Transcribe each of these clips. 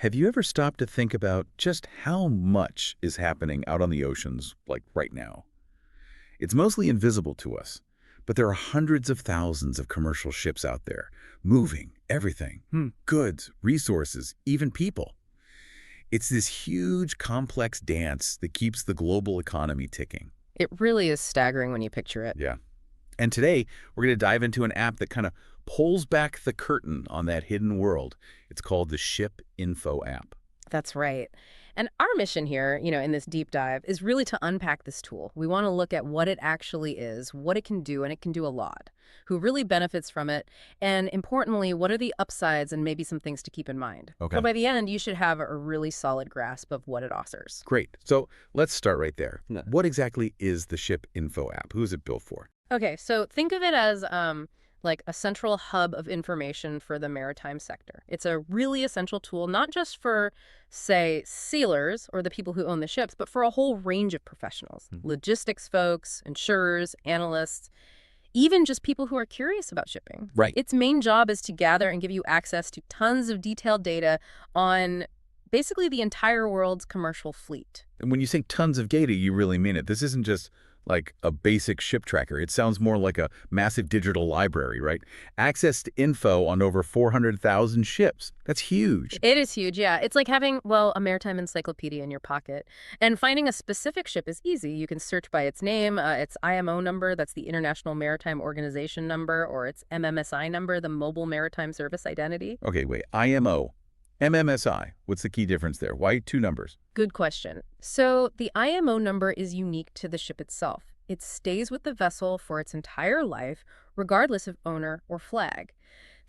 Have you ever stopped to think about just how much is happening out on the oceans, like right now? It's mostly invisible to us, but there are hundreds of thousands of commercial ships out there, moving everything, goods, resources, even people. It's this huge, complex dance that keeps the global economy ticking. It really is staggering when you picture it. Yeah. And today, we're going to dive into an app that kind of pulls back the curtain on that hidden world. It's called the Ship Info app. That's right. And our mission here, in this deep dive is really to unpack this tool. We want to look at what it actually is, what it can do, and it can do a lot, who really benefits from it, and importantly, what are the upsides and maybe some things to keep in mind. Okay. So by the end, you should have a really solid grasp of what it offers. Great. So let's start right there. No. What exactly is the Ship Info app? Who is it built for? Okay, so think of it as like a central hub of information for the maritime sector. It's a really essential tool, not just for, say, sailors or the people who own the ships, but for a whole range of professionals, logistics folks, insurers, analysts, even just people who are curious about shipping. Right. Its main job is to gather and give you access to tons of detailed data on basically the entire world's commercial fleet. And when you say tons of data, you really mean it. This isn't just like a basic ship tracker. It sounds more like a massive digital library, right? Access to info on over 400,000 ships. That's huge. It is huge, yeah. It's like having, well, a maritime encyclopedia in your pocket. And finding a specific ship is easy. You can search by its name, its IMO number, that's the International Maritime Organization number, or its MMSI number, the Mobile Maritime Service Identity. Okay, wait. IMO. MMSI. What's the key difference there? Why two numbers? Good question. So the IMO number is unique to the ship itself. It stays with the vessel for its entire life, regardless of owner or flag.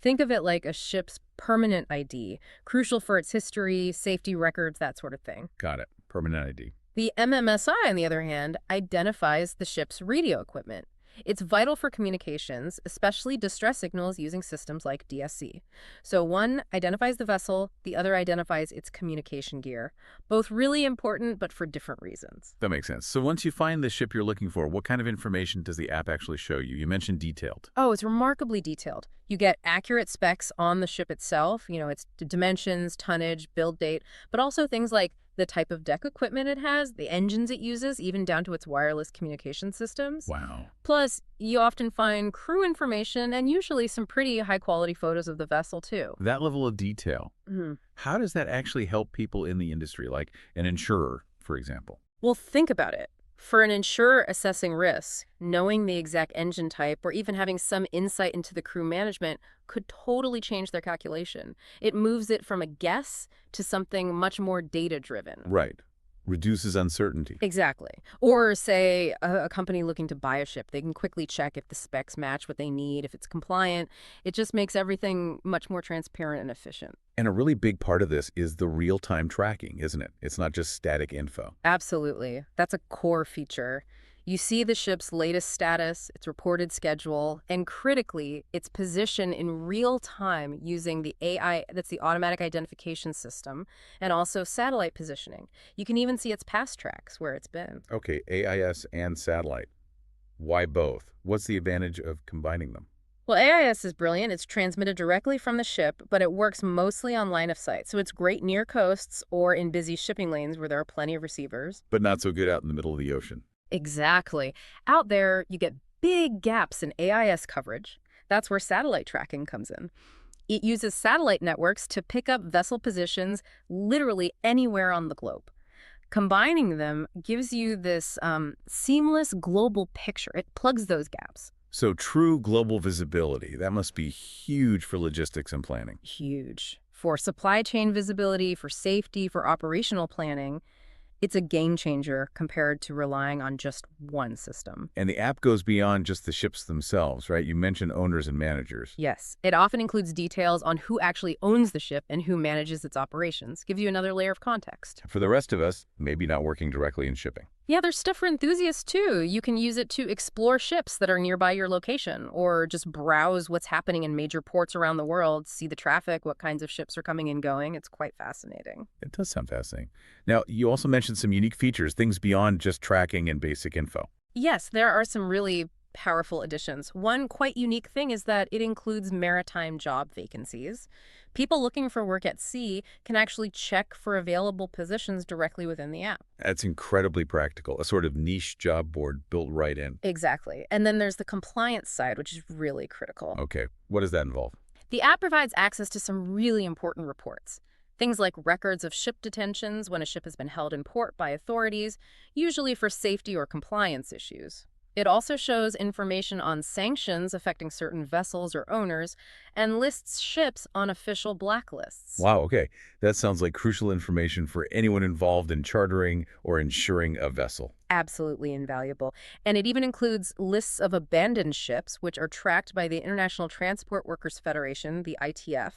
Think of it like a ship's permanent ID, crucial for its history, safety records, that sort of thing. Got it. Permanent ID. The MMSI, on the other hand, identifies the ship's radio equipment. It's vital for communications, especially distress signals using systems like DSC. So one identifies the vessel, the other identifies its communication gear. Both really important, but for different reasons. That makes sense. So once you find the ship you're looking for, what kind of information does the app actually show you? You mentioned detailed. Oh, it's remarkably detailed. You get accurate specs on the ship itself, its dimensions, tonnage, build date, but also things like the type of deck equipment it has, the engines it uses, even down to its wireless communication systems. Wow. Plus, you often find crew information and usually some pretty high-quality photos of the vessel, too. That level of detail. How does that actually help people in the industry, like an insurer, for example? Well, think about it. For an insurer assessing risks, knowing the exact engine type or even having some insight into the crew management could totally change their calculation. It moves it from a guess to something much more data-driven. Right. Reduces uncertainty. Exactly. Or, say, a company looking to buy a ship. They can quickly check if the specs match what they need, if it's compliant. It just makes everything much more transparent and efficient. And a really big part of this is the real-time tracking, isn't it? It's not just static info. Absolutely. That's a core feature. You see the ship's latest status, its reported schedule, and critically, its position in real time using the AI, that's the automatic identification system, and also satellite positioning. You can even see its past tracks, where it's been. Okay, AIS and satellite. Why both? What's the advantage of combining them? Well, AIS is brilliant. It's transmitted directly from the ship, but it works mostly on line of sight. So it's great near coasts or in busy shipping lanes where there are plenty of receivers. But not so good out in the middle of the ocean. Exactly. Out there, you get big gaps in AIS coverage. That's where satellite tracking comes in. It uses satellite networks to pick up vessel positions literally anywhere on the globe. Combining them gives you this seamless global picture. It plugs those gaps. So true global visibility. That must be huge for logistics and planning. Huge. For supply chain visibility, for safety, for operational planning. It's a game changer compared to relying on just one system. And the app goes beyond just the ships themselves, right? You mentioned owners and managers. Yes. It often includes details on who actually owns the ship and who manages its operations. Gives you another layer of context. For the rest of us, maybe not working directly in shipping. Yeah, there's stuff for enthusiasts too. You can use it to explore ships that are nearby your location or just browse what's happening in major ports around the world, see the traffic, what kinds of ships are coming and going. It's quite fascinating. It does sound fascinating. Now, you also mentioned some unique features, things beyond just tracking and basic info. Yes, there are some really powerful additions. One quite unique thing is that it includes maritime job vacancies. People looking for work at sea can actually check for available positions directly within the app. That's incredibly practical, a sort of niche job board built right in. Exactly. And then there's the compliance side, which is really critical. Okay, what does that involve? The app provides access to some really important reports. Things like records of ship detentions when a ship has been held in port by authorities, usually for safety or compliance issues. It also shows information on sanctions affecting certain vessels or owners and lists ships on official blacklists. Wow, okay. That sounds like crucial information for anyone involved in chartering or insuring a vessel. Absolutely invaluable. And it even includes lists of abandoned ships, which are tracked by the International Transport Workers Federation, the ITF.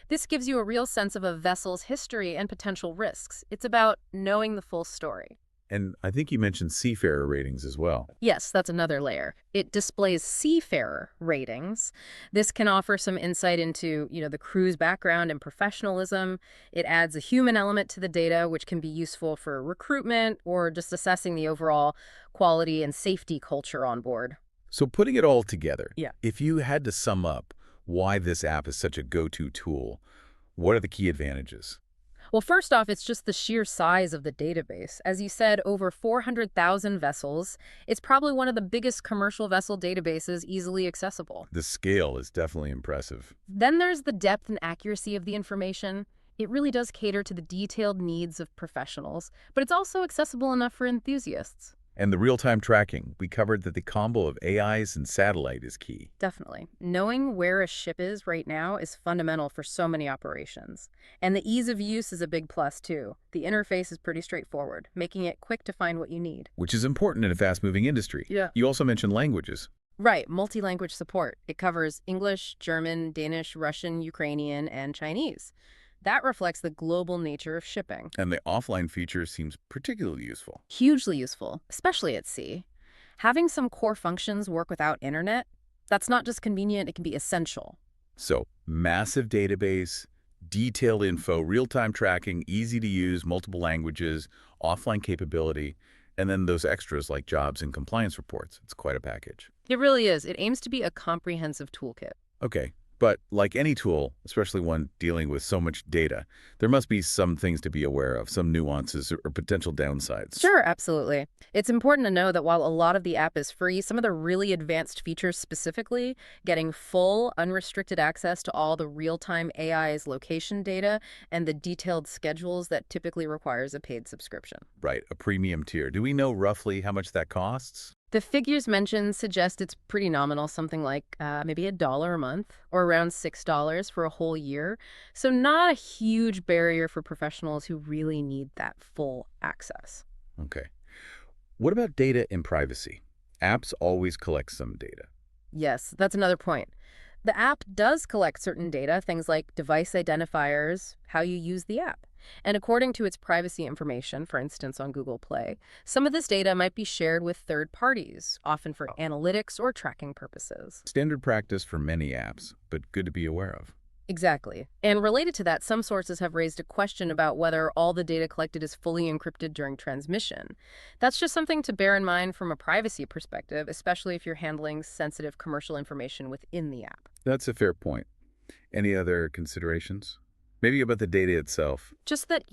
This gives you a real sense of a vessel's history and potential risks. It's about knowing the full story. And I think you mentioned seafarer ratings as well. Yes, that's another layer. It displays seafarer ratings. This can offer some insight into, the crew's background and professionalism. It adds a human element to the data, which can be useful for recruitment or just assessing the overall quality and safety culture on board. So putting it all together, Yeah. if you had to sum up why this app is such a go-to tool, what are the key advantages? Well, first off, it's just the sheer size of the database. As you said, over 400,000 vessels. It's probably one of the biggest commercial vessel databases easily accessible. The scale is definitely impressive. Then there's the depth and accuracy of the information. It really does cater to the detailed needs of professionals, but it's also accessible enough for enthusiasts. And the real-time tracking, we covered that the combo of AIs and satellite is key. Definitely. Knowing where a ship is right now is fundamental for so many operations. And the ease of use is a big plus, too. The interface is pretty straightforward, making it quick to find what you need. Which is important in a fast-moving industry. Yeah. You also mentioned languages. Right, multi-language support. It covers English, German, Danish, Russian, Ukrainian, and Chinese. That reflects the global nature of shipping. And the offline feature seems particularly useful. Hugely useful, especially at sea. Having some core functions work without internet, that's not just convenient, it can be essential. So, massive database, detailed info, real-time tracking, easy to use, multiple languages, offline capability, and then those extras like jobs and compliance reports. It's quite a package. It really is. It aims to be a comprehensive toolkit. Okay, but like any tool, especially one dealing with so much data, there must be some things to be aware of, some nuances or potential downsides. Sure, absolutely. It's important to know that while a lot of the app is free, some of the really advanced features specifically, getting full, unrestricted access to all the real-time AI's location data and the detailed schedules that typically requires a paid subscription. Right, a premium tier. Do we know roughly how much that costs? The figures mentioned suggest it's pretty nominal, something like maybe $1 a month or around $6 for a whole year. So not a huge barrier for professionals who really need that full access. Okay. What about data and privacy? Apps always collect some data. Yes, that's another point. The app does collect certain data, things like device identifiers, how you use the app. And according to its privacy information, for instance on Google Play, some of this data might be shared with third parties, often for analytics or tracking purposes. Standard practice for many apps, but good to be aware of. Exactly. And related to that, some sources have raised a question about whether all the data collected is fully encrypted during transmission. That's just something to bear in mind from a privacy perspective, especially if you're handling sensitive commercial information within the app. That's a fair point. Any other considerations? Maybe about the data itself. Just that,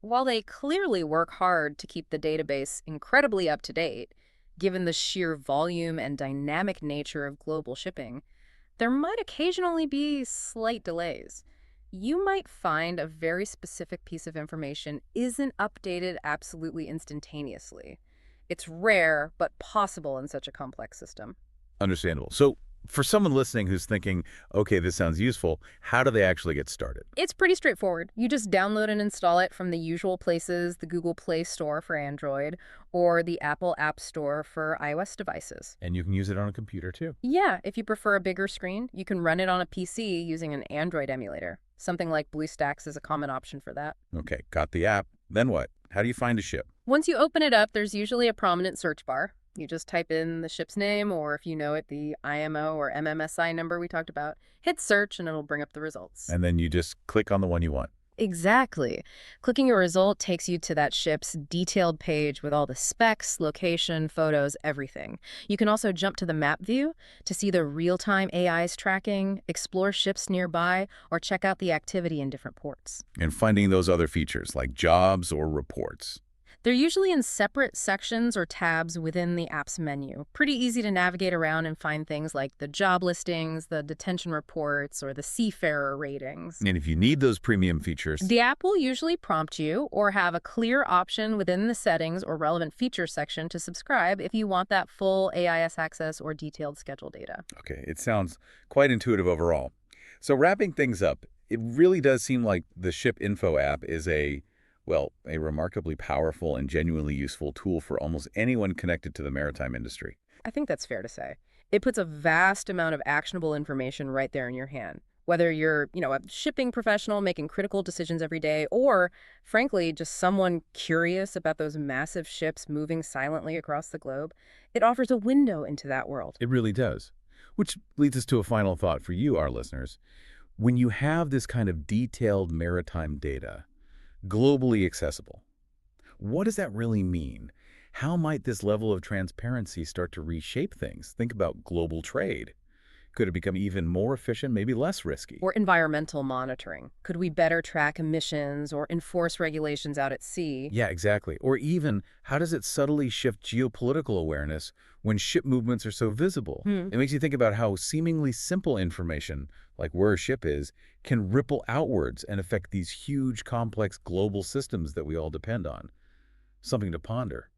while they clearly work hard to keep the database incredibly up to date, given the sheer volume and dynamic nature of global shipping, there might occasionally be slight delays. You might find a very specific piece of information isn't updated absolutely instantaneously. It's rare, but possible in such a complex system. Understandable. So, for someone listening who's thinking, okay, this sounds useful, how do they actually get started? It's pretty straightforward. You just download and install it from the usual places, the Google Play Store for Android or the Apple App Store for iOS devices. And you can use it on a computer too. Yeah, if you prefer a bigger screen, you can run it on a PC using an Android emulator. Something like BlueStacks is a common option for that. Okay, got the app. Then what? How do you find a ship? Once you open it up, there's usually a prominent search bar. You just type in the ship's name, or if you know it, the IMO or MMSI number we talked about. Hit search and it'll bring up the results. And then you just click on the one you want. Exactly. Clicking a result takes you to that ship's detailed page with all the specs, location, photos, everything. You can also jump to the map view to see the real-time AI's tracking, explore ships nearby, or check out the activity in different ports. And finding those other features like jobs or reports. They're usually in separate sections or tabs within the app's menu. Pretty easy to navigate around and find things like the job listings, the detention reports, or the seafarer ratings. And if you need those premium features, The app will usually prompt you or have a clear option within the settings or relevant features section to subscribe if you want that full AIS access or detailed schedule data. okay, it sounds quite intuitive overall. So wrapping things up, it really does seem like the Ship Info app is a remarkably powerful and genuinely useful tool for almost anyone connected to the maritime industry. I think that's fair to say. It puts a vast amount of actionable information right there in your hand. Whether you're, a shipping professional making critical decisions every day, or, frankly, just someone curious about those massive ships moving silently across the globe, it offers a window into that world. It really does. Which leads us to a final thought for you, our listeners. When you have this kind of detailed maritime data, globally accessible, what does that really mean? How might this level of transparency start to reshape things? Think about global trade. Could it become even more efficient, maybe less risky? Or environmental monitoring. Could we better track emissions or enforce regulations out at sea? Yeah, exactly. Or even, how does it subtly shift geopolitical awareness when ship movements are so visible? Hmm. It makes you think about how seemingly simple information, like where a ship is, can ripple outwards and affect these huge, complex global systems that we all depend on. Something to ponder.